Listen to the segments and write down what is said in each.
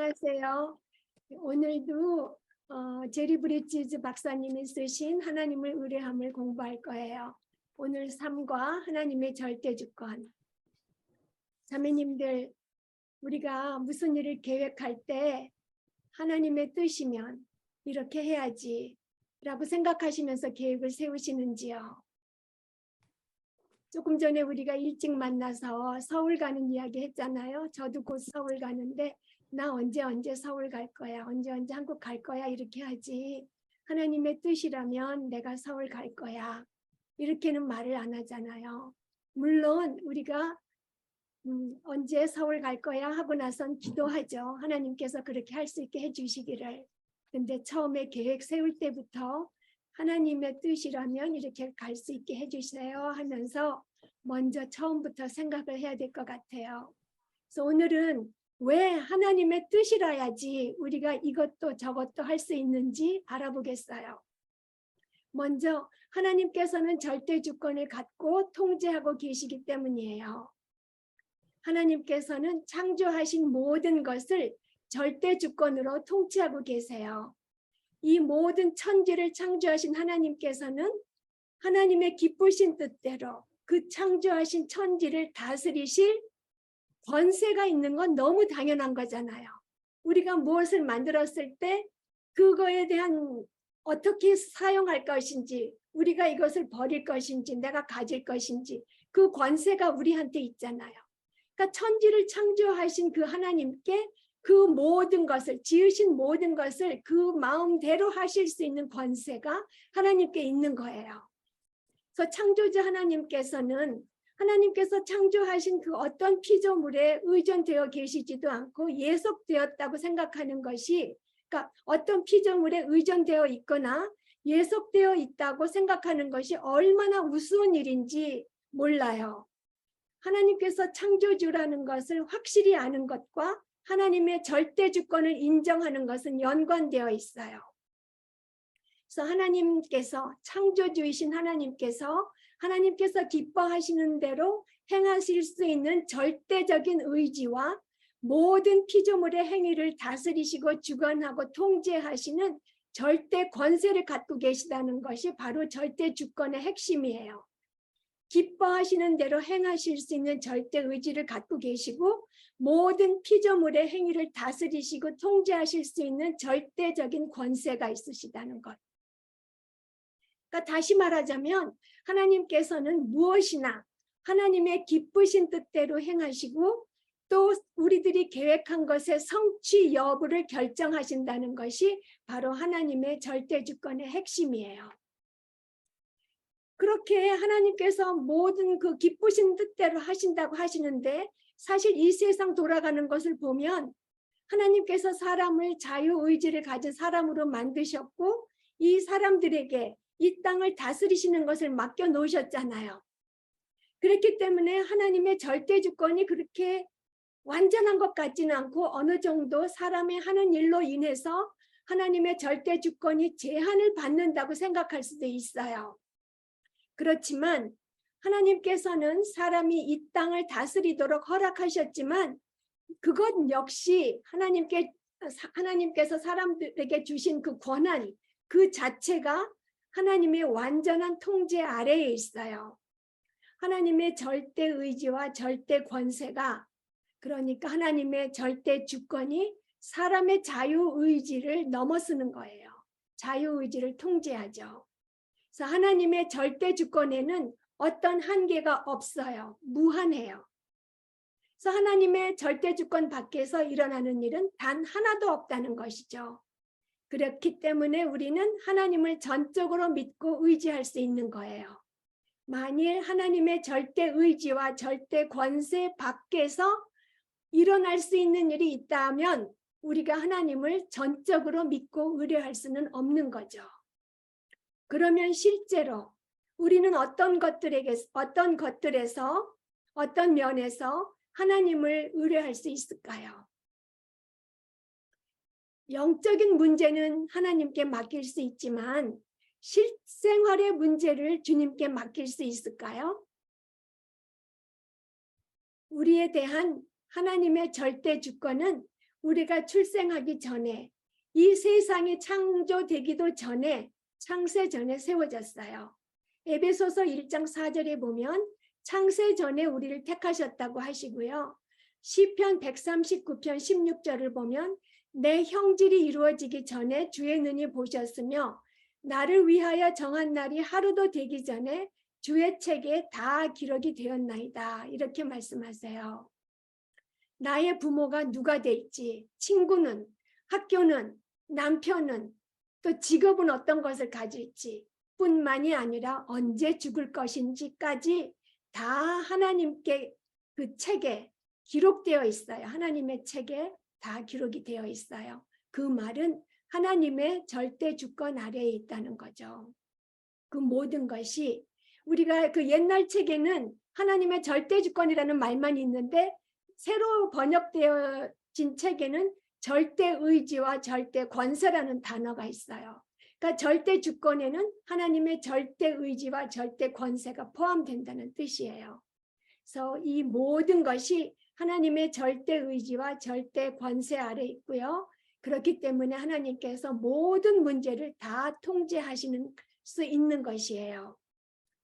안녕하세요. 오늘도 제리 브리지즈 박사님이 쓰신 하나님을 의뢰함을 공부할 거예요. 오늘 삶과 하나님의 절대주권. 자매님들, 우리가 무슨 일을 계획할 때 하나님의 뜻이면 이렇게 해야지 라고 생각하시면서 계획을 세우시는지요? 조금 전에 우리가 일찍 만나서 서울 가는 이야기 했잖아요. 저도 곧 서울 가는데 나 언제 서울 갈 거야, 언제 한국 갈 거야 이렇게 하지, 하나님의 뜻이라면 내가 서울 갈 거야 이렇게는 말을 안 하잖아요. 물론 우리가 언제 서울 갈 거야 하고 나선 기도하죠. 하나님께서 그렇게 할 수 있게 해주시기를. 근데 처음에 계획 세울 때부터 하나님의 뜻이라면 이렇게 갈 수 있게 해주세요 하면서 먼저 처음부터 생각을 해야 될 것 같아요. 그래서 오늘은 왜 하나님의 뜻이라야지 우리가 이것도 저것도 할 수 있는지 알아보겠어요. 먼저 하나님께서는 절대 주권을 갖고 통제하고 계시기 때문이에요. 하나님께서는 창조하신 모든 것을 절대 주권으로 통치하고 계세요. 이 모든 천지를 창조하신 하나님께서는 하나님의 기쁘신 뜻대로 그 창조하신 천지를 다스리실 권세가 있는 건 너무 당연한 거잖아요. 우리가 무엇을 만들었을 때 그거에 대한 어떻게 사용할 것인지, 우리가 이것을 버릴 것인지, 내가 가질 것인지 그 권세가 우리한테 있잖아요. 그러니까 천지를 창조하신 그 하나님께 그 모든 것을, 지으신 모든 것을 그 마음대로 하실 수 있는 권세가 하나님께 있는 거예요. 그래서 창조주 하나님께서 창조하신 그 어떤 피조물에 의존되어 계시지도 않고 예속되었다고 생각하는 것이, 그러니까 어떤 피조물에 의존되어 있거나 예속되어 있다고 생각하는 것이 얼마나 우스운 일인지 몰라요. 하나님께서 창조주라는 것을 확실히 아는 것과 하나님의 절대 주권을 인정하는 것은 연관되어 있어요. 그래서 하나님께서, 창조주이신 하나님께서 기뻐하시는 대로 행하실 수 있는 절대적인 의지와 모든 피조물의 행위를 다스리시고 주관하고 통제하시는 절대 권세를 갖고 계시다는 것이 바로 절대 주권의 핵심이에요. 기뻐하시는 대로 행하실 수 있는 절대 의지를 갖고 계시고 모든 피조물의 행위를 다스리시고 통제하실 수 있는 절대적인 권세가 있으시다는 것. 그러니까 다시 말하자면 하나님께서는 무엇이나 하나님의 기쁘신 뜻대로 행하시고 또 우리들이 계획한 것의 성취 여부를 결정하신다는 것이 바로 하나님의 절대 주권의 핵심이에요. 그렇게 하나님께서 모든 그 기쁘신 뜻대로 하신다고 하시는데, 사실 이 세상 돌아가는 것을 보면 하나님께서 사람을 자유의지를 가진 사람으로 만드셨고 이 사람들에게 이 땅을 다스리시는 것을 맡겨 놓으셨잖아요. 그렇기 때문에 하나님의 절대 주권이 그렇게 완전한 것 같지는 않고 어느 정도 사람이 하는 일로 인해서 하나님의 절대 주권이 제한을 받는다고 생각할 수도 있어요. 그렇지만 하나님께서는 사람이 이 땅을 다스리도록 허락하셨지만 그것 역시 하나님께서 사람들에게 주신 그 권한 그 자체가 하나님의 완전한 통제 아래에 있어요. 하나님의 절대 의지와 절대 권세가, 그러니까 하나님의 절대 주권이 사람의 자유의지를 넘어서는 거예요. 자유의지를 통제하죠. 그래서 하나님의 절대 주권에는 어떤 한계가 없어요. 무한해요. 그래서 하나님의 절대 주권 밖에서 일어나는 일은 단 하나도 없다는 것이죠. 그렇기 때문에 우리는 하나님을 전적으로 믿고 의지할 수 있는 거예요. 만일 하나님의 절대 의지와 절대 권세 밖에서 일어날 수 있는 일이 있다면 우리가 하나님을 전적으로 믿고 의뢰할 수는 없는 거죠. 그러면 실제로 우리는 어떤 것들에서 어떤 면에서 하나님을 의뢰할 수 있을까요? 영적인 문제는 하나님께 맡길 수 있지만 실생활의 문제를 주님께 맡길 수 있을까요? 우리에 대한 하나님의 절대 주권은 우리가 출생하기 전에 이 세상이 창조되기도 전에 창세 전에 세워졌어요. 에베소서 1장 4절에 보면 창세 전에 우리를 택하셨다고 하시고요. 시편 139편 16절을 보면 내 형질이 이루어지기 전에 주의 눈이 보셨으며 나를 위하여 정한 날이 하루도 되기 전에 주의 책에 다 기록이 되었나이다. 이렇게 말씀하세요. 나의 부모가 누가 될지, 친구는, 학교는, 남편은, 또 직업은 어떤 것을 가질지 뿐만이 아니라 언제 죽을 것인지까지 다 하나님께 그 책에 기록되어 있어요. 하나님의 책에 다 기록이 되어 있어요. 그 말은 하나님의 절대 주권 아래에 있다는 거죠. 그 모든 것이 우리가 그 옛날 책에는 하나님의 절대 주권이라는 말만 있는데 새로 번역되어진 책에는 절대 의지와 절대 권세라는 단어가 있어요. 그러니까 절대 주권에는 하나님의 절대 의지와 절대 권세가 포함된다는 뜻이에요. 그래서 이 모든 것이 하나님의 절대 의지와 절대 권세 아래 있고요. 그렇기 때문에 하나님께서 모든 문제를 다 통제하시는 수 있는 것이에요.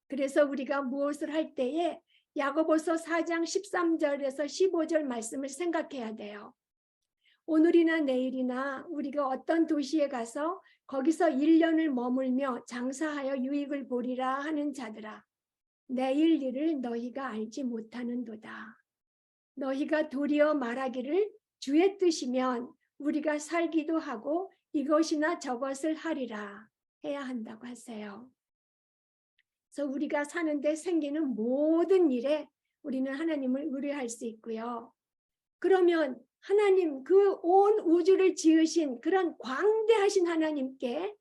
그래서 우리가 무엇을 할 때에 야고보서 4장 13절에서 15절 말씀을 생각해야 돼요. 오늘이나 내일이나 우리가 어떤 도시에 가서 거기서 1년을 머물며 장사하여 유익을 보리라 하는 자들아, 내일 일을 너희가 알지 못하는도다. 너희가 도리어 말하기를 주의 뜻이면 우리가 살기도 하고 이것이나 저것을 하리라 해야 한다고 하세요. 그래서 우리가 사는데 생기는 모든 일에 우리는 하나님을 의뢰할 수 있고요. 그러면 하나님 그 온 우주를 지으신 그런 광대하신 하나님께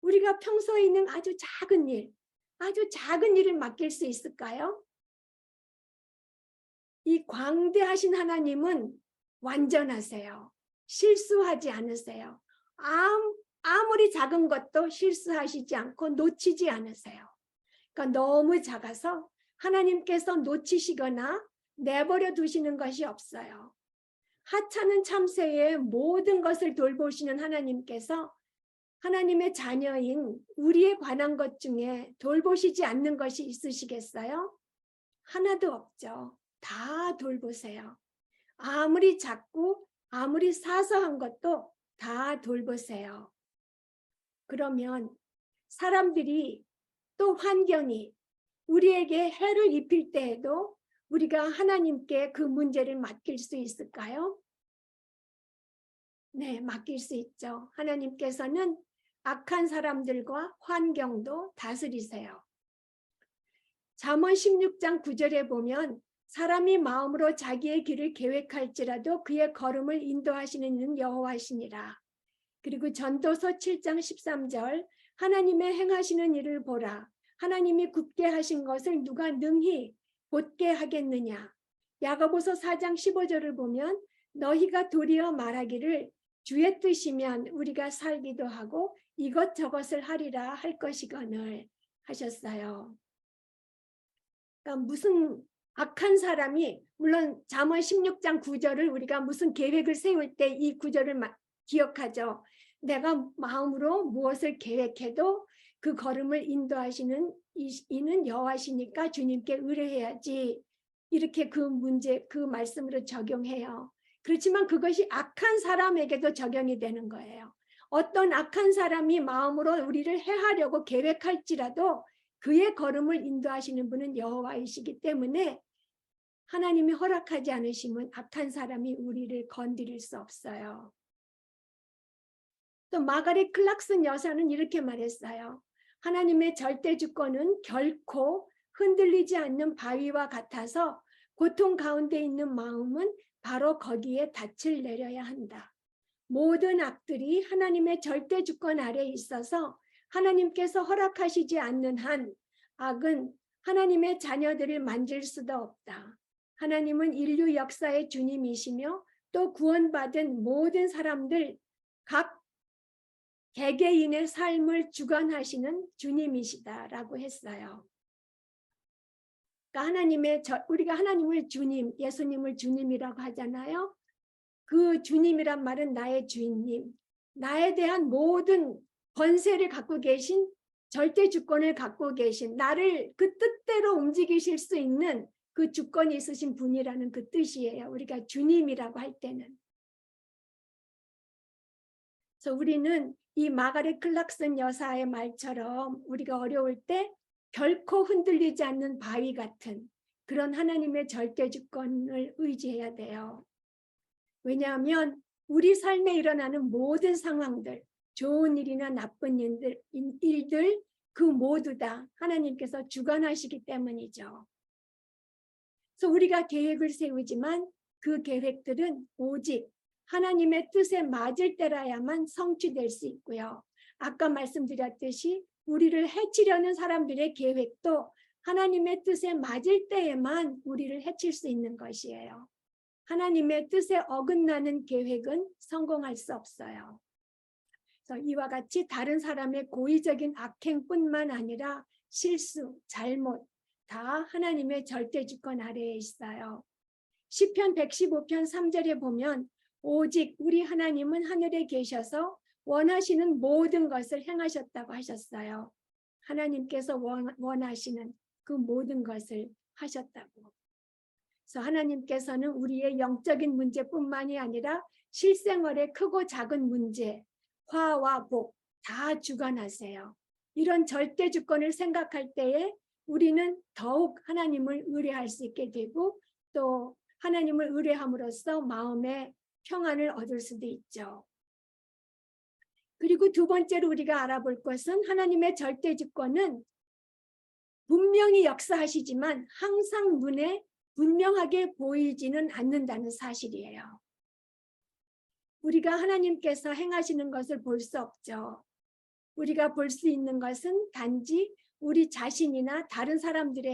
우리가 평소에 있는 아주 작은 일을 맡길 수 있을까요? 이 광대하신 하나님은 완전하세요. 실수하지 않으세요. 아무리 작은 것도 실수하시지 않고 놓치지 않으세요. 그러니까 너무 작아서 하나님께서 놓치시거나 내버려 두시는 것이 없어요. 하찮은 참새의 모든 것을 돌보시는 하나님께서 하나님의 자녀인 우리에 관한 것 중에 돌보시지 않는 것이 있으시겠어요? 하나도 없죠. 다 돌보세요. 아무리 작고 아무리 사소한 것도 다 돌보세요. 그러면 사람들이 또 환경이 우리에게 해를 입힐 때에도 우리가 하나님께 그 문제를 맡길 수 있을까요? 네, 맡길 수 있죠. 하나님께서는 악한 사람들과 환경도 다스리세요. 잠언 16장 9절에 보면 사람이 마음으로 자기의 길을 계획할지라도 그의 걸음을 인도하시는 이는 여호와시니라. 그리고 전도서 7장 13절 하나님의 행하시는 일을 보라. 하나님이 굳게 하신 것을 누가 능히 곧게 하겠느냐. 야고보서 4장 15절을 보면 너희가 도리어 말하기를 주의 뜻이면 우리가 살기도 하고 이것저것을 하리라 할 것이거늘 하셨어요. 그러니까 무슨 악한 사람이 물론 잠언 16장 9절을 우리가 무슨 계획을 세울 때 이 구절을 기억하죠. 내가 마음으로 무엇을 계획해도 그 걸음을 인도하시는 이는 여호와시니까 주님께 의뢰해야지. 이렇게 그 말씀으로 적용해요. 그렇지만 그것이 악한 사람에게도 적용이 되는 거예요. 어떤 악한 사람이 마음으로 우리를 해하려고 계획할지라도 그의 걸음을 인도하시는 분은 여호와이시기 때문에 하나님이 허락하지 않으시면 악한 사람이 우리를 건드릴 수 없어요. 또 마가렛 클락슨 여사는 이렇게 말했어요. 하나님의 절대 주권은 결코 흔들리지 않는 바위와 같아서 고통 가운데 있는 마음은 바로 거기에 닻을 내려야 한다. 모든 악들이 하나님의 절대 주권 아래에 있어서 하나님께서 허락하시지 않는 한 악은 하나님의 자녀들을 만질 수도 없다. 하나님은 인류 역사의 주님이시며 또 구원받은 모든 사람들 각 개개인의 삶을 주관하시는 주님이시다라고 했어요. 그러니까 우리가 하나님을 주님, 예수님을 주님이라고 하잖아요. 그 주님이란 말은 나의 주인님, 나에 대한 모든 권세를 갖고 계신, 절대 주권을 갖고 계신, 나를 그 뜻대로 움직이실 수 있는 그 주권이 있으신 분이라는 그 뜻이에요. 우리가 주님이라고 할 때는. 그래서 우리는 이 마가렛 클락슨 여사의 말처럼 우리가 어려울 때 결코 흔들리지 않는 바위 같은 그런 하나님의 절대 주권을 의지해야 돼요. 왜냐하면 우리 삶에 일어나는 모든 상황들, 좋은 일이나 나쁜 일들 그 모두 다 하나님께서 주관하시기 때문이죠. 그래서 우리가 계획을 세우지만 그 계획들은 오직 하나님의 뜻에 맞을 때라야만 성취될 수 있고요. 아까 말씀드렸듯이 우리를 해치려는 사람들의 계획도 하나님의 뜻에 맞을 때에만 우리를 해칠 수 있는 것이에요. 하나님의 뜻에 어긋나는 계획은 성공할 수 없어요. 그래서 이와 같이 다른 사람의 고의적인 악행뿐만 아니라 실수, 잘못 다 하나님의 절대 주권 아래에 있어요. 시편 115편 3절에 보면 오직 우리 하나님은 하늘에 계셔서 원하시는 모든 것을 행하셨다고 하셨어요. 하나님께서 원하시는 그 모든 것을 하셨다고. 그래서 하나님께서는 우리의 영적인 문제뿐만이 아니라 실생활의 크고 작은 문제, 화와 복 다 주관하세요. 이런 절대 주권을 생각할 때에 우리는 더욱 하나님을 의뢰할 수 있게 되고 또 하나님을 의뢰함으로써 마음의 평안을 얻을 수도 있죠. 그리고 두 번째로 우리가 알아볼 것은 하나님의 절대 주권은 분명히 역사하시지만 항상 눈에 분명하게 보이지는 않는다는 사실이에요. 우리가 하나님께서 행하시는 것을 볼 수 없죠. 우리가 볼 수 있는 것은 단지 우리 자신이나 다른 사람들의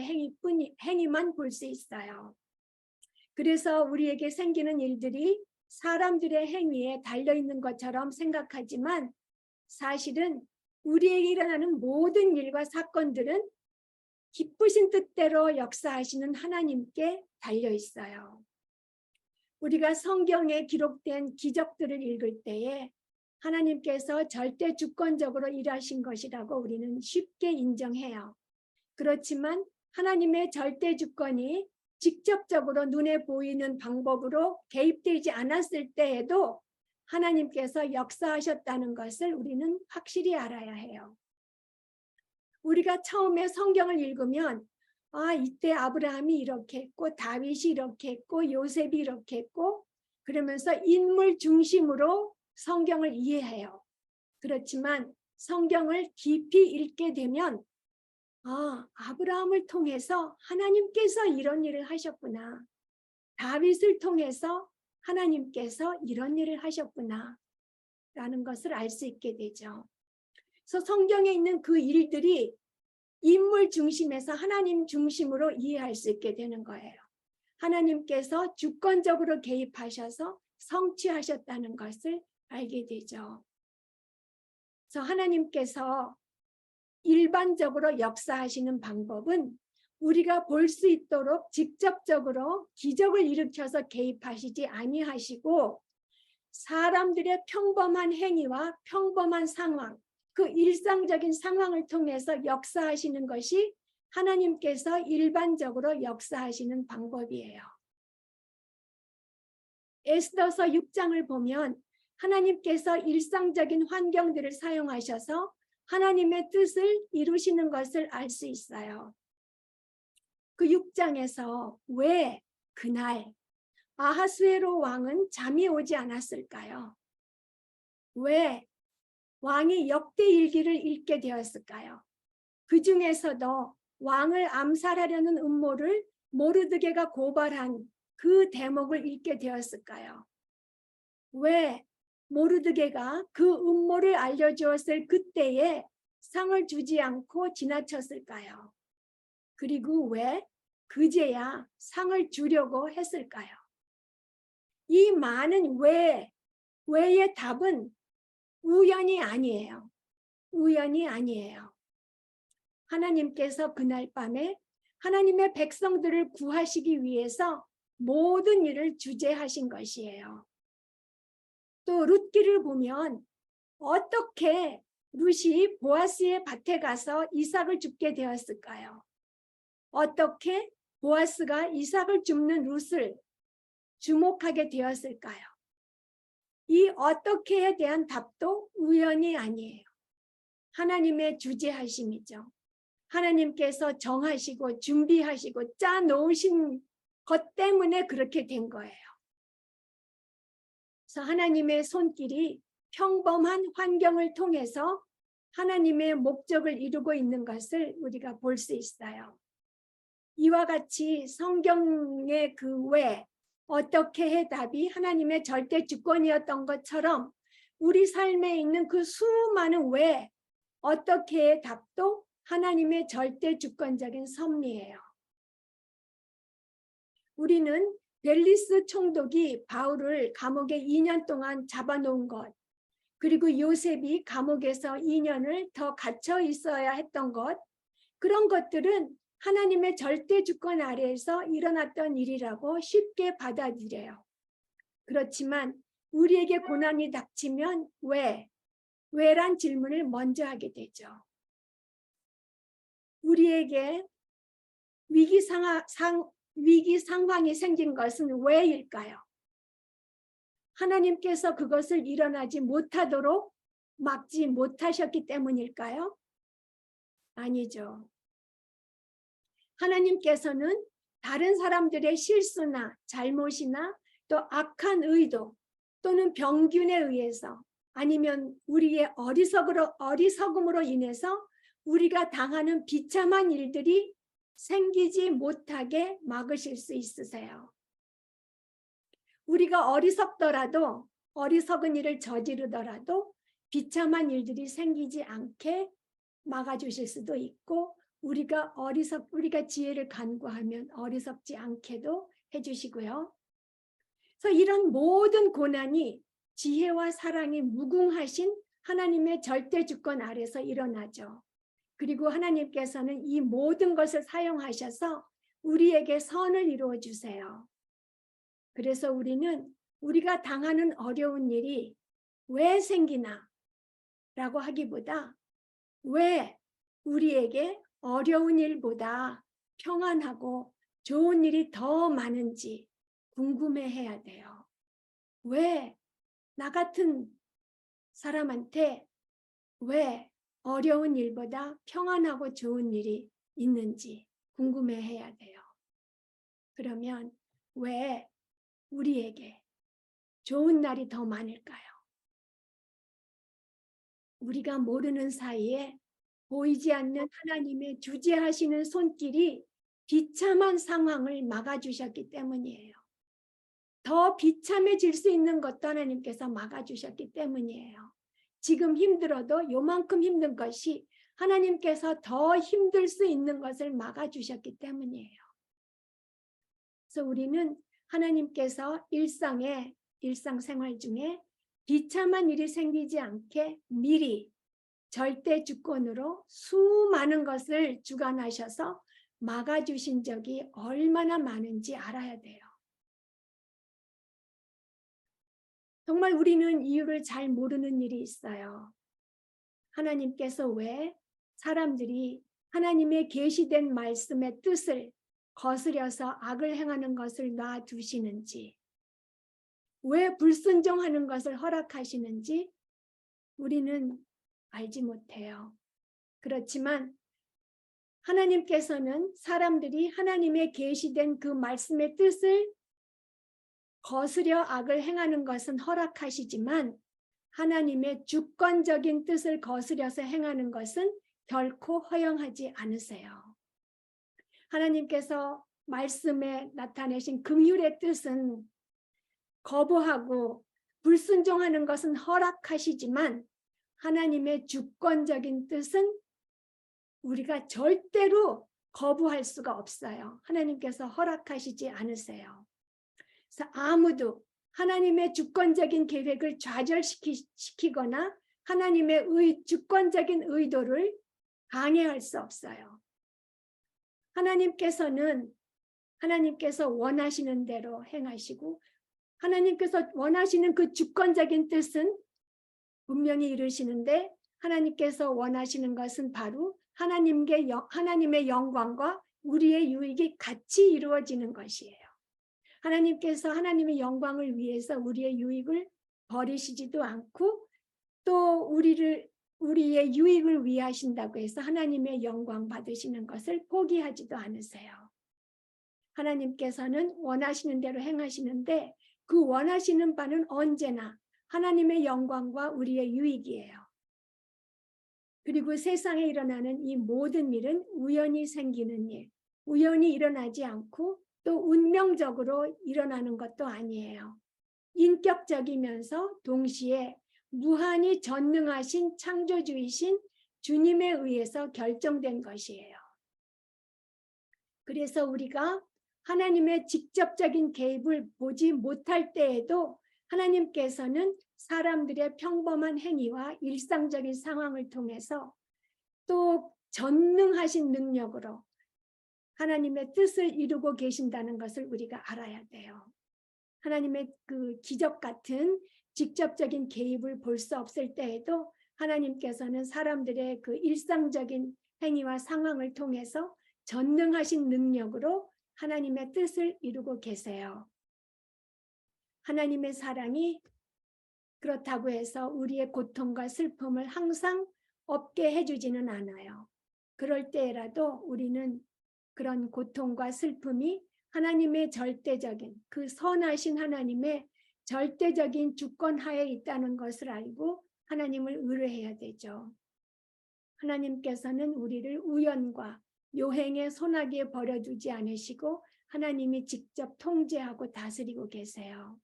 행위만 볼 수 있어요. 그래서 우리에게 생기는 일들이 사람들의 행위에 달려있는 것처럼 생각하지만 사실은 우리에게 일어나는 모든 일과 사건들은 기쁘신 뜻대로 역사하시는 하나님께 달려있어요. 우리가 성경에 기록된 기적들을 읽을 때에 하나님께서 절대 주권적으로 일하신 것이라고 우리는 쉽게 인정해요. 그렇지만 하나님의 절대 주권이 직접적으로 눈에 보이는 방법으로 개입되지 않았을 때에도 하나님께서 역사하셨다는 것을 우리는 확실히 알아야 해요. 우리가 처음에 성경을 읽으면 이때 아브라함이 이렇게 했고 다윗이 이렇게 했고 요셉이 이렇게 했고 그러면서 인물 중심으로 성경을 이해해요. 그렇지만 성경을 깊이 읽게 되면 아브라함을 통해서 하나님께서 이런 일을 하셨구나. 다윗을 통해서 하나님께서 이런 일을 하셨구나. 라는 것을 알 수 있게 되죠. 그래서 성경에 있는 그 일들이 인물 중심에서 하나님 중심으로 이해할 수 있게 되는 거예요. 하나님께서 주권적으로 개입하셔서 성취하셨다는 것을 알게 되죠. 그래서 하나님께서 일반적으로 역사하시는 방법은 우리가 볼 수 있도록 직접적으로 기적을 일으켜서 개입하시지 아니하시고 사람들의 평범한 행위와 평범한 상황, 그 일상적인 상황을 통해서 역사하시는 것이 하나님께서 일반적으로 역사하시는 방법이에요. 에스더서 6장을 보면 하나님께서 일상적인 환경들을 사용하셔서 하나님의 뜻을 이루시는 것을 알 수 있어요. 그 6장에서 왜 그날 아하수에로 왕은 잠이 오지 않았을까요? 왜 왕이 역대일기를 읽게 되었을까요? 그 중에서도 왕을 암살하려는 음모를 모르드게가 고발한 그 대목을 읽게 되었을까요? 왜 모르드게가 그 음모를 알려주었을 그때에 상을 주지 않고 지나쳤을까요? 그리고 왜 그제야 상을 주려고 했을까요? 이 많은 왜의 답은 우연이 아니에요. 우연이 아니에요. 하나님께서 그날 밤에 하나님의 백성들을 구하시기 위해서 모든 일을 주재하신 것이에요. 또 룻기를 보면 어떻게 룻이 보아스의 밭에 가서 이삭을 줍게 되었을까요? 어떻게 보아스가 이삭을 줍는 룻을 주목하게 되었을까요? 이 어떻게에 대한 답도 우연이 아니에요. 하나님의 주재하심이죠. 하나님께서 정하시고 준비하시고 짜 놓으신 것 때문에 그렇게 된 거예요. 그래서 하나님의 손길이 평범한 환경을 통해서 하나님의 목적을 이루고 있는 것을 우리가 볼 수 있어요. 이와 같이 성경의 그 왜, 어떻게의 답이 하나님의 절대 주권이었던 것처럼 우리 삶에 있는 그 수많은 왜, 어떻게의 답도 하나님의 절대 주권적인 섭리예요. 우리는 벨리스 총독이 바울을 감옥에 2년 동안 잡아놓은 것, 그리고 요셉이 감옥에서 2년을 더 갇혀 있어야 했던 것, 그런 것들은 하나님의 절대 주권 아래에서 일어났던 일이라고 쉽게 받아들여요. 그렇지만 우리에게 고난이 닥치면 왜란 질문을 먼저 하게 되죠. 우리에게 위기 상황이 생긴 것은 왜일까요? 하나님께서 그것을 일어나지 못하도록 막지 못하셨기 때문일까요? 아니죠. 하나님께서는 다른 사람들의 실수나 잘못이나 또 악한 의도 또는 병균에 의해서 아니면 우리의 어리석음으로 인해서 우리가 당하는 비참한 일들이 생기지 못하게 막으실 수 있으세요. 우리가 어리석더라도 어리석은 일을 저지르더라도 비참한 일들이 생기지 않게 막아주실 수도 있고 우리가 지혜를 간구하면 어리석지 않게도 해주시고요. 그래서 이런 모든 고난이 지혜와 사랑이 무궁하신 하나님의 절대 주권 아래서 일어나죠. 그리고 하나님께서는 이 모든 것을 사용하셔서 우리에게 선을 이루어 주세요. 그래서 우리는 우리가 당하는 어려운 일이 왜 생기나 라고 하기보다 왜 우리에게 어려운 일보다 평안하고 좋은 일이 더 많은지 궁금해해야 돼요. 왜 나 같은 사람한테 왜 어려운 일보다 평안하고 좋은 일이 있는지 궁금해해야 돼요. 그러면 왜 우리에게 좋은 날이 더 많을까요? 우리가 모르는 사이에 보이지 않는 하나님의 주재하시는 손길이 비참한 상황을 막아주셨기 때문이에요. 더 비참해질 수 있는 것도 하나님께서 막아주셨기 때문이에요. 지금 힘들어도 요만큼 힘든 것이 하나님께서 더 힘들 수 있는 것을 막아주셨기 때문이에요. 그래서 우리는 하나님께서 일상생활 중에 비참한 일이 생기지 않게 미리 절대 주권으로 수많은 것을 주관하셔서 막아주신 적이 얼마나 많은지 알아야 돼요. 정말 우리는 이유를 잘 모르는 일이 있어요. 하나님께서 왜 사람들이 하나님의 계시된 말씀의 뜻을 거스려서 악을 행하는 것을 놔두시는지, 왜 불순종하는 것을 허락하시는지 우리는 알지 못해요. 그렇지만 하나님께서는 사람들이 하나님의 계시된 그 말씀의 뜻을 거스려 악을 행하는 것은 허락하시지만 하나님의 주권적인 뜻을 거스려서 행하는 것은 결코 허용하지 않으세요. 하나님께서 말씀에 나타내신 긍휼의 뜻은 거부하고 불순종하는 것은 허락하시지만 하나님의 주권적인 뜻은 우리가 절대로 거부할 수가 없어요. 하나님께서 허락하시지 않으세요. 그래서 아무도 하나님의 주권적인 계획을 좌절시키거나 하나님의 주권적인 의도를 방해할 수 없어요. 하나님께서 원하시는 대로 행하시고 하나님께서 원하시는 그 주권적인 뜻은 분명히 이루시는데 하나님께서 원하시는 것은 바로 하나님의 영광과 우리의 유익이 같이 이루어지는 것이에요. 하나님께서 하나님의 영광을 위해서 우리의 유익을 버리시지도 않고 또 우리의 유익을 위하신다고 해서 하나님의 영광 받으시는 것을 포기하지도 않으세요. 하나님께서는 원하시는 대로 행하시는데 그 원하시는 바는 언제나 하나님의 영광과 우리의 유익이에요. 그리고 세상에 일어나는 이 모든 일은 우연히 생기는 일, 우연히 일어나지 않고 또 운명적으로 일어나는 것도 아니에요. 인격적이면서 동시에 무한히 전능하신 창조주이신 주님에 의해서 결정된 것이에요. 그래서 우리가 하나님의 직접적인 개입을 보지 못할 때에도 하나님께서는 사람들의 평범한 행위와 일상적인 상황을 통해서 또 전능하신 능력으로 하나님의 뜻을 이루고 계신다는 것을 우리가 알아야 돼요. 하나님의 그 기적 같은 직접적인 개입을 볼 수 없을 때에도 하나님께서는 사람들의 그 일상적인 행위와 상황을 통해서 전능하신 능력으로 하나님의 뜻을 이루고 계세요. 하나님의 사랑이 그렇다고 해서 우리의 고통과 슬픔을 항상 없게 해주지는 않아요. 그럴 때라도 우리는 그런 고통과 슬픔이 하나님의 절대적인 그 선하신 하나님의 절대적인 주권 하에 있다는 것을 알고 하나님을 의뢰해야 되죠. 하나님께서는 우리를 우연과 요행의 소나기에 버려두지 않으시고 하나님이 직접 통제하고 다스리고 계세요.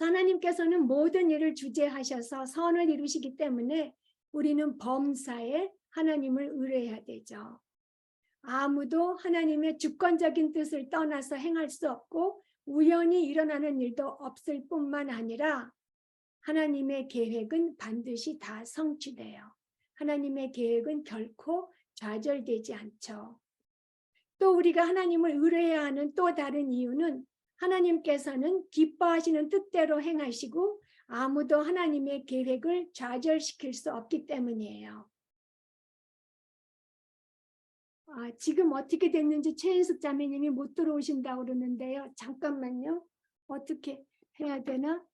하나님께서는 모든 일을 주재하셔서 선을 이루시기 때문에 우리는 범사에 하나님을 의뢰해야 되죠. 아무도 하나님의 주권적인 뜻을 떠나서 행할 수 없고 우연히 일어나는 일도 없을 뿐만 아니라 하나님의 계획은 반드시 다 성취돼요. 하나님의 계획은 결코 좌절되지 않죠. 또 우리가 하나님을 의뢰해야 하는 또 다른 이유는 하나님께서는 기뻐하시는 뜻대로 행하시고 아무도 하나님의 계획을 좌절시킬 수 없기 때문이에요. 지금 어떻게 됐는지 최인숙 자매님이 못 들어오신다고 그러는데요. 잠깐만요. 어떻게 해야 되나?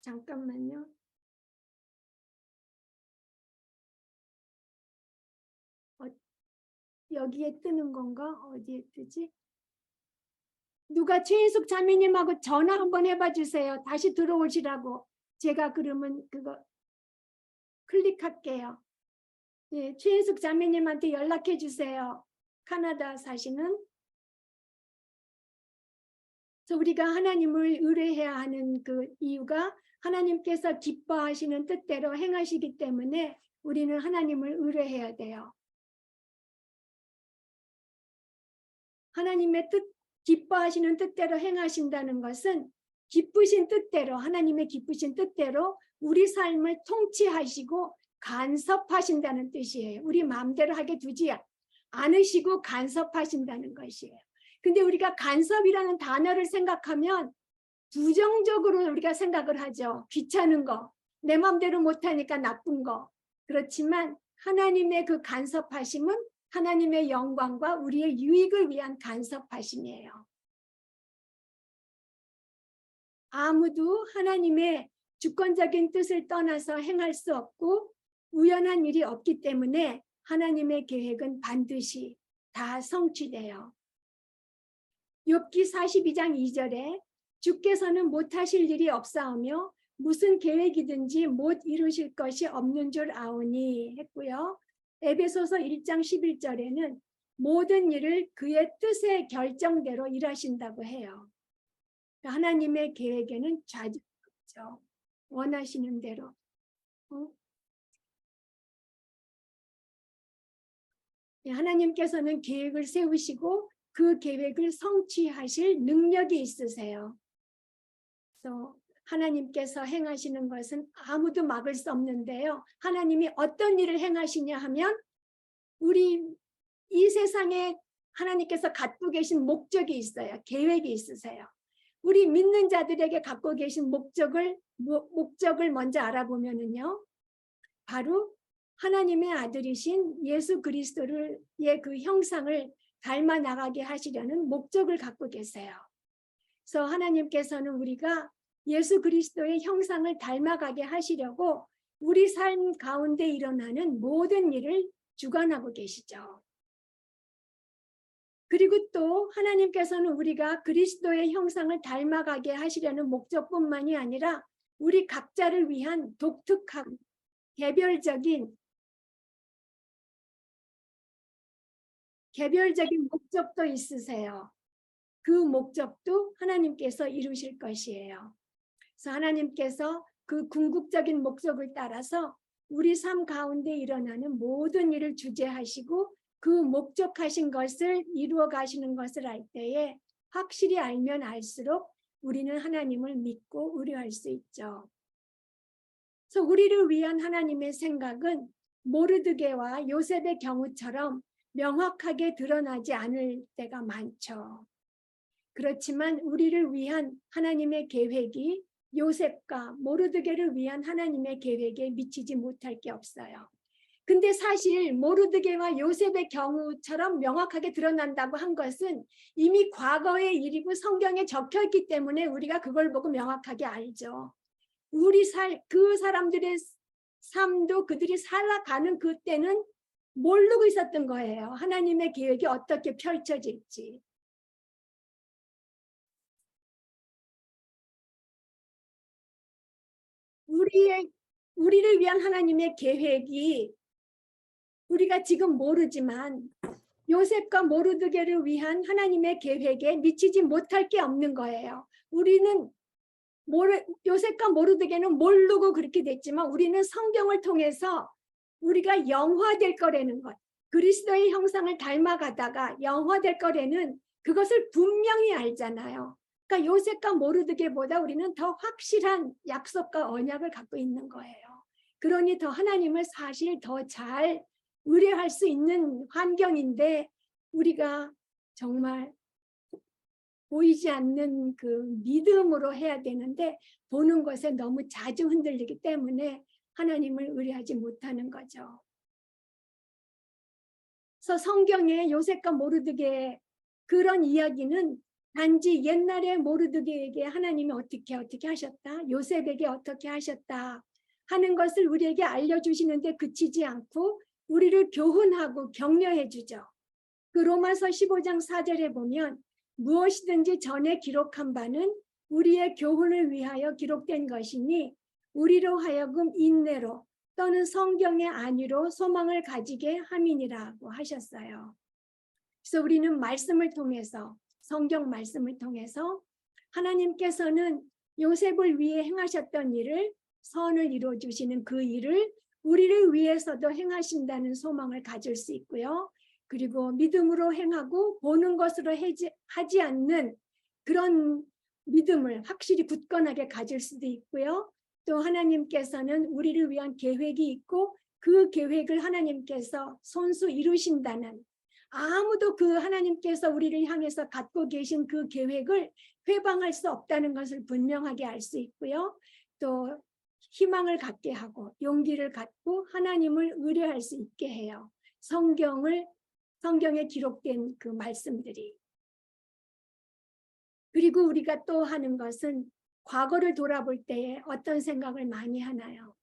잠깐만요. 여기에 뜨는 건가? 어디에 뜨지? 누가 최인숙 자매님하고 전화 한번 해봐 주세요. 다시 들어오시라고. 제가 그러면 그거 클릭할게요. 예, 최인숙 자매님한테 연락해 주세요. 카나다 사시는. 그래서 우리가 하나님을 의뢰해야 하는 그 이유가 하나님께서 기뻐하시는 뜻대로 행하시기 때문에 우리는 하나님을 의뢰해야 돼요. 하나님의 기뻐하시는 뜻대로 행하신다는 것은 기쁘신 뜻대로, 하나님의 기쁘신 뜻대로 우리 삶을 통치하시고 간섭하신다는 뜻이에요. 우리 마음대로 하게 두지 않으시고 간섭하신다는 것이에요. 근데 우리가 간섭이라는 단어를 생각하면 부정적으로 우리가 생각을 하죠. 귀찮은 거, 내 마음대로 못하니까 나쁜 거. 그렇지만 하나님의 그 간섭하심은 하나님의 영광과 우리의 유익을 위한 간섭하심이에요. 아무도 하나님의 주권적인 뜻을 떠나서 행할 수 없고 우연한 일이 없기 때문에 하나님의 계획은 반드시 다 성취돼요. 욥기 42장 2절에 주께서는 못하실 일이 없사오며 무슨 계획이든지 못 이루실 것이 없는 줄 아오니 했고요. 에베소서 1장 11절에는 모든 일을 그의 뜻의 결정대로 일하신다고 해요. 하나님의 계획에는 좌절이 없죠. 원하시는 대로. 하나님께서는 계획을 세우시고 그 계획을 성취하실 능력이 있으세요. 그래서 하나님께서 행하시는 것은 아무도 막을 수 없는데요. 하나님이 어떤 일을 행하시냐 하면 우리 이 세상에 하나님께서 갖고 계신 목적이 있어요. 계획이 있으세요. 우리 믿는 자들에게 갖고 계신 목적을 먼저 알아보면은요. 바로 하나님의 아들이신 예수 그리스도의 그 형상을 닮아 나가게 하시려는 목적을 갖고 계세요. 그래서 하나님께서는 우리가 예수 그리스도의 형상을 닮아가게 하시려고 우리 삶 가운데 일어나는 모든 일을 주관하고 계시죠. 그리고 또 하나님께서는 우리가 그리스도의 형상을 닮아가게 하시려는 목적뿐만이 아니라 우리 각자를 위한 독특한 개별적인 목적도 있으세요. 그 목적도 하나님께서 이루실 것이에요. 그래서 하나님께서 그 궁극적인 목적을 따라서 우리 삶 가운데 일어나는 모든 일을 주재하시고 그 목적하신 것을 이루어 가시는 것을 알 때에 확실히 알면 알수록 우리는 하나님을 믿고 의뢰할 수 있죠. 그래서 우리를 위한 하나님의 생각은 모르드게와 요셉의 경우처럼 명확하게 드러나지 않을 때가 많죠. 그렇지만 우리를 위한 하나님의 계획이 요셉과 모르드게를 위한 하나님의 계획에 미치지 못할 게 없어요. 근데 사실 모르드게와 요셉의 경우처럼 명확하게 드러난다고 한 것은 이미 과거의 일이고 성경에 적혀있기 때문에 우리가 그걸 보고 명확하게 알죠. 그 사람들의 삶도 그들이 살아가는 그때는 모르고 있었던 거예요. 하나님의 계획이 어떻게 펼쳐질지. 우리를 위한 하나님의 계획이 우리가 지금 모르지만 요셉과 모르드게를 위한 하나님의 계획에 미치지 못할 게 없는 거예요. 우리는 요셉과 모르드게는 모르고 그렇게 됐지만 우리는 성경을 통해서 우리가 영화될 거라는 것, 그리스도의 형상을 닮아가다가 영화될 거라는 그것을 분명히 알잖아요. 그러니까 요셉과 모르드게보다 우리는 더 확실한 약속과 언약을 갖고 있는 거예요. 그러니 더 하나님을 사실 더 잘 의뢰할 수 있는 환경인데 우리가 정말 보이지 않는 그 믿음으로 해야 되는데 보는 것에 너무 자주 흔들리기 때문에 하나님을 의뢰하지 못하는 거죠. 그래서 성경에 요셉과 모르드게 그런 이야기는 단지 옛날에 모르드게에게 하나님이 어떻게 하셨다, 요셉에게 어떻게 하셨다 하는 것을 우리에게 알려주시는데 그치지 않고 우리를 교훈하고 격려해 주죠. 그 로마서 15장 4절에 보면 무엇이든지 전에 기록한 바는 우리의 교훈을 위하여 기록된 것이니 우리로 하여금 인내로 또는 성경의 안위로 소망을 가지게 함이니라고 하셨어요. 그래서 우리는 말씀을 통해서 성경 말씀을 통해서 하나님께서는 요셉을 위해 행하셨던 일을 선을 이루어 주시는 그 일을 우리를 위해서도 행하신다는 소망을 가질 수 있고요. 그리고 믿음으로 행하고 보는 것으로 하지 않는 그런 믿음을 확실히 굳건하게 가질 수도 있고요. 또 하나님께서는 우리를 위한 계획이 있고 그 계획을 하나님께서 손수 이루신다는 아무도 그 하나님께서 우리를 향해서 갖고 계신 그 계획을 회방할 수 없다는 것을 분명하게 알 수 있고요. 또 희망을 갖게 하고 용기를 갖고 하나님을 의뢰할 수 있게 해요. 성경에 기록된 그 말씀들이. 그리고 우리가 또 하는 것은 과거를 돌아볼 때에 어떤 생각을 많이 하나요?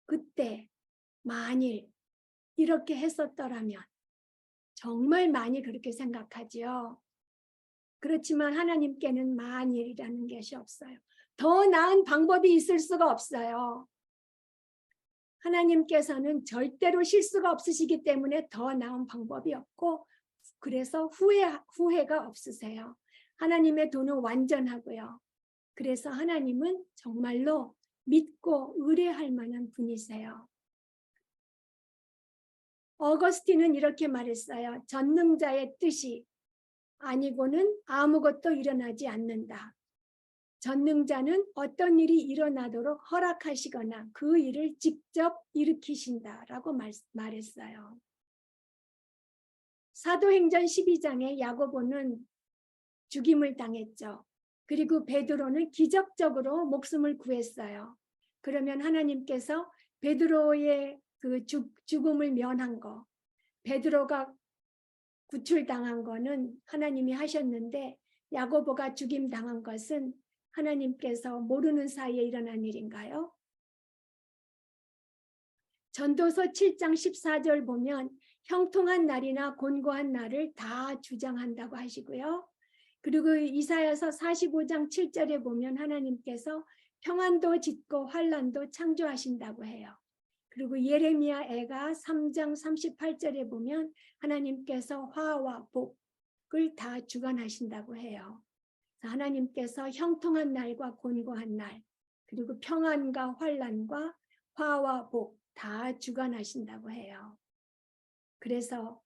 그때 만일 이렇게 했었더라면 정말 많이 그렇게 생각하지요. 그렇지만 하나님께는 만일이라는 것이 없어요. 더 나은 방법이 있을 수가 없어요. 하나님께서는 절대로 실수가 없으시기 때문에 더 나은 방법이 없고 그래서 후회가 없으세요. 하나님의 도는 완전하고요. 그래서 하나님은 정말로 믿고 의뢰할 만한 분이세요. 어거스틴은 이렇게 말했어요. 전능자의 뜻이 아니고는 아무것도 일어나지 않는다. 전능자는 어떤 일이 일어나도록 허락하시거나 그 일을 직접 일으키신다라고 말했어요. 사도행전 12장에 야고보는 죽임을 당했죠. 그리고 베드로는 기적적으로 목숨을 구했어요. 그러면 하나님께서 베드로의 그 죽음을 면한 거, 베드로가 구출당한 거는 하나님이 하셨는데 야고보가 죽임 당한 것은 하나님께서 모르는 사이에 일어난 일인가요? 전도서 7장 14절 보면 형통한 날이나 곤고한 날을 다 주장한다고 하시고요. 그리고 이사야서 45장 7절에 보면 하나님께서 평안도 짓고 환난도 창조하신다고 해요. 그리고 예레미야 애가 3장 38절에 보면 하나님께서 화와 복을 다 주관하신다고 해요. 하나님께서 형통한 날과 곤고한 날, 그리고 평안과 환난과 화와 복 다 주관하신다고 해요. 그래서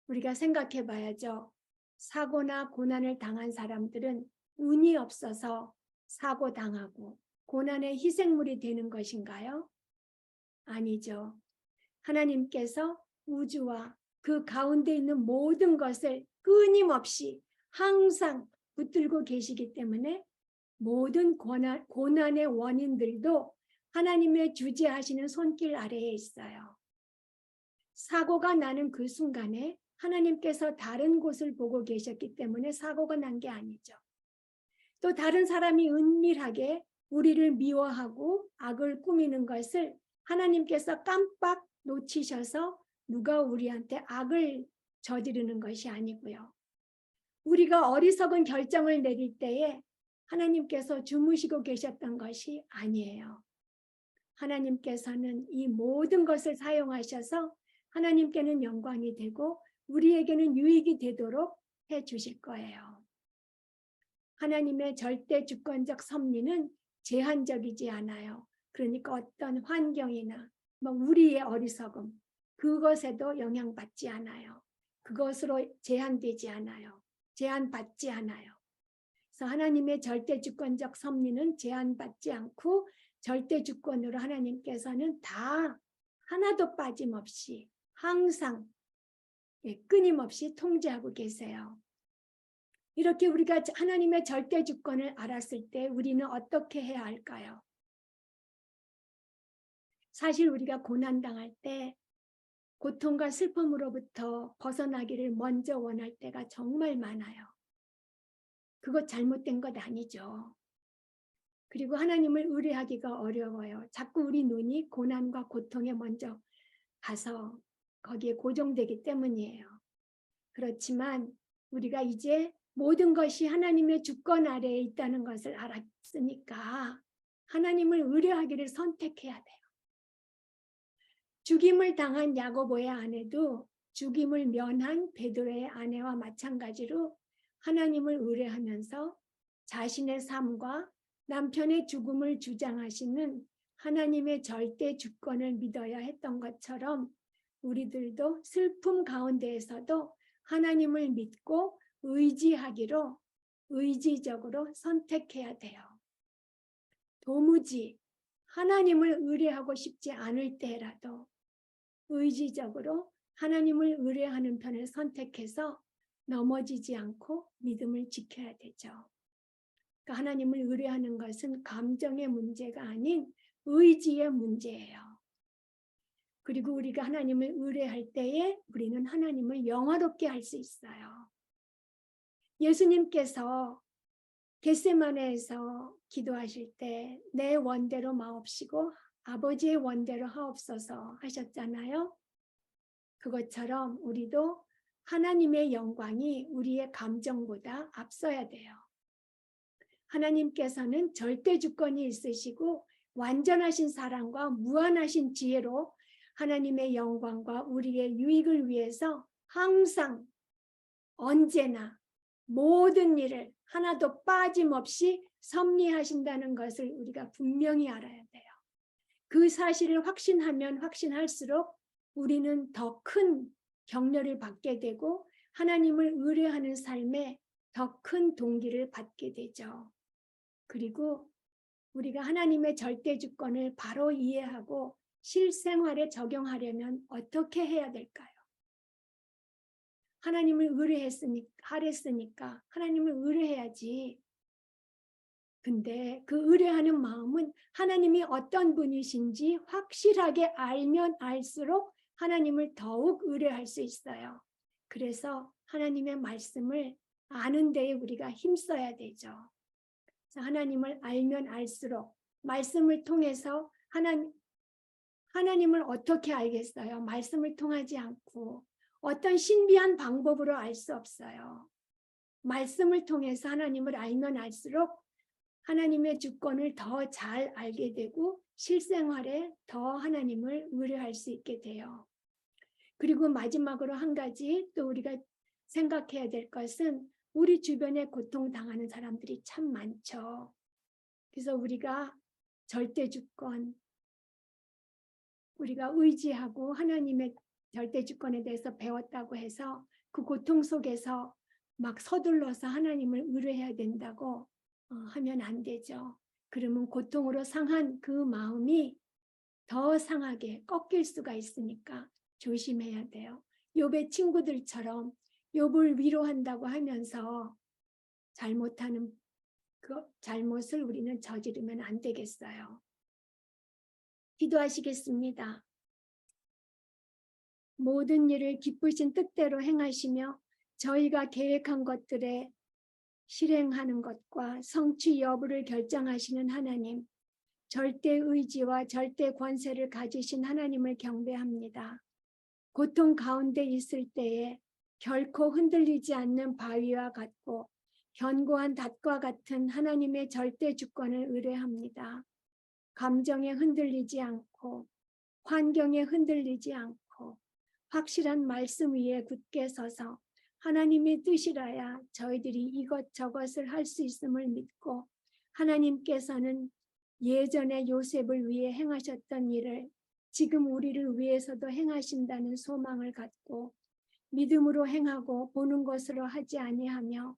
우리가 생각해 봐야죠. 사고나 고난을 당한 사람들은 운이 없어서 사고 당하고 고난의 희생물이 되는 것인가요? 아니죠. 하나님께서 우주와 그 가운데 있는 모든 것을 끊임없이 항상 붙들고 계시기 때문에 모든 고난의 원인들도 하나님의 주재하시는 손길 아래에 있어요. 사고가 나는 그 순간에 하나님께서 다른 곳을 보고 계셨기 때문에 사고가 난 게 아니죠. 또 다른 사람이 은밀하게 우리를 미워하고 악을 꾸미는 것을 하나님께서 깜빡 놓치셔서 누가 우리한테 악을 저지르는 것이 아니고요. 우리가 어리석은 결정을 내릴 때에 하나님께서 주무시고 계셨던 것이 아니에요. 하나님께서는 이 모든 것을 사용하셔서 하나님께는 영광이 되고 우리에게는 유익이 되도록 해 주실 거예요. 하나님의 절대 주권적 섭리는 제한적이지 않아요. 그러니까 어떤 환경이나 우리의 어리석음, 그것에도 영향받지 않아요. 그것으로 제한되지 않아요. 제한받지 않아요. 그래서 하나님의 절대 주권적 섭리는 제한받지 않고 절대 주권으로 하나님께서는 다 하나도 빠짐없이 항상 끊임없이 통제하고 계세요. 이렇게 우리가 하나님의 절대 주권을 알았을 때 우리는 어떻게 해야 할까요? 사실 우리가 고난당할 때 고통과 슬픔으로부터 벗어나기를 먼저 원할 때가 정말 많아요. 그거 잘못된 것 아니죠. 그리고 하나님을 의뢰하기가 어려워요. 자꾸 우리 눈이 고난과 고통에 먼저 가서 거기에 고정되기 때문이에요. 그렇지만 우리가 이제 모든 것이 하나님의 주권 아래에 있다는 것을 알았으니까 하나님을 의뢰하기를 선택해야 돼요. 죽임을 당한 야고보의 아내도 죽임을 면한 베드로의 아내와 마찬가지로 하나님을 의뢰하면서 자신의 삶과 남편의 죽음을 주장하시는 하나님의 절대 주권을 믿어야 했던 것처럼 우리들도 슬픔 가운데에서도 하나님을 믿고 의지하기로 의지적으로 선택해야 돼요. 도무지 하나님을 의뢰하고 싶지 않을 때라도 의지적으로 하나님을 의뢰하는 편을 선택해서 넘어지지 않고 믿음을 지켜야 되죠. 그러니까 하나님을 의뢰하는 것은 감정의 문제가 아닌 의지의 문제예요. 그리고 우리가 하나님을 의뢰할 때에 우리는 하나님을 영화롭게 할 수 있어요. 예수님께서 겟세마네에서 기도하실 때 내 원대로 마옵시고 아버지의 원대로 하옵소서 하셨잖아요. 그것처럼 우리도 하나님의 영광이 우리의 감정보다 앞서야 돼요. 하나님께서는 절대 주권이 있으시고 완전하신 사랑과 무한하신 지혜로 하나님의 영광과 우리의 유익을 위해서 항상 언제나 모든 일을 하나도 빠짐없이 섭리하신다는 것을 우리가 분명히 알아야 돼요. 그 사실을 확신하면 확신할수록 우리는 더 큰 격려를 받게 되고 하나님을 의뢰하는 삶에 더 큰 동기를 받게 되죠. 그리고 우리가 하나님의 절대 주권을 바로 이해하고 실생활에 적용하려면 어떻게 해야 될까요? 하나님을 의뢰했으니까 하나님을 의뢰해야지. 근데 그 의뢰하는 마음은 하나님이 어떤 분이신지 확실하게 알면 알수록 하나님을 더욱 의뢰할 수 있어요. 그래서 하나님의 말씀을 아는 데에 우리가 힘써야 되죠. 그래서 하나님을 알면 알수록 말씀을 통해서 하나님을 어떻게 알겠어요? 말씀을 통하지 않고 어떤 신비한 방법으로 알 수 없어요. 말씀을 통해서 하나님을 알면 알수록 하나님의 주권을 더 잘 알게 되고 실생활에 더 하나님을 의뢰할 수 있게 돼요. 그리고 마지막으로 한 가지 또 우리가 생각해야 될 것은 우리 주변에 고통당하는 사람들이 참 많죠. 그래서 우리가 절대 주권, 우리가 의지하고 하나님의 절대 주권에 대해서 배웠다고 해서 그 고통 속에서 막 서둘러서 하나님을 의뢰해야 된다고 하면 안 되죠. 그러면 고통으로 상한 그 마음이 더 상하게 꺾일 수가 있으니까 조심해야 돼요. 욥의 친구들처럼 욥을 위로한다고 하면서 잘못하는 그 잘못을 우리는 저지르면 안 되겠어요. 기도하시겠습니다. 모든 일을 기쁘신 뜻대로 행하시며 저희가 계획한 것들에 실행하는 것과 성취 여부를 결정하시는 하나님, 절대 의지와 절대 권세를 가지신 하나님을 경배합니다. 고통 가운데 있을 때에 결코 흔들리지 않는 바위와 같고 견고한 닷과 같은 하나님의 절대 주권을 의뢰합니다. 감정에 흔들리지 않고 환경에 흔들리지 않고 확실한 말씀 위에 굳게 서서 하나님의 뜻이라야 저희들이 이것저것을 할 수 있음을 믿고 하나님께서는 예전에 요셉을 위해 행하셨던 일을 지금 우리를 위해서도 행하신다는 소망을 갖고 믿음으로 행하고 보는 것으로 하지 아니하며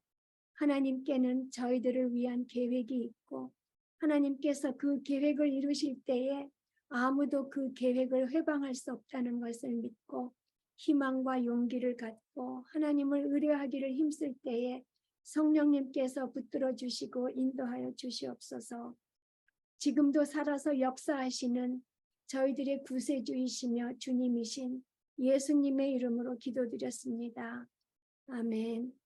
하나님께는 저희들을 위한 계획이 있고 하나님께서 그 계획을 이루실 때에 아무도 그 계획을 회방할 수 없다는 것을 믿고 희망과 용기를 갖고 하나님을 의뢰하기를 힘쓸 때에 성령님께서 붙들어 주시고 인도하여 주시옵소서. 지금도 살아서 역사하시는 저희들의 구세주이시며 주님이신 예수님의 이름으로 기도드렸습니다. 아멘.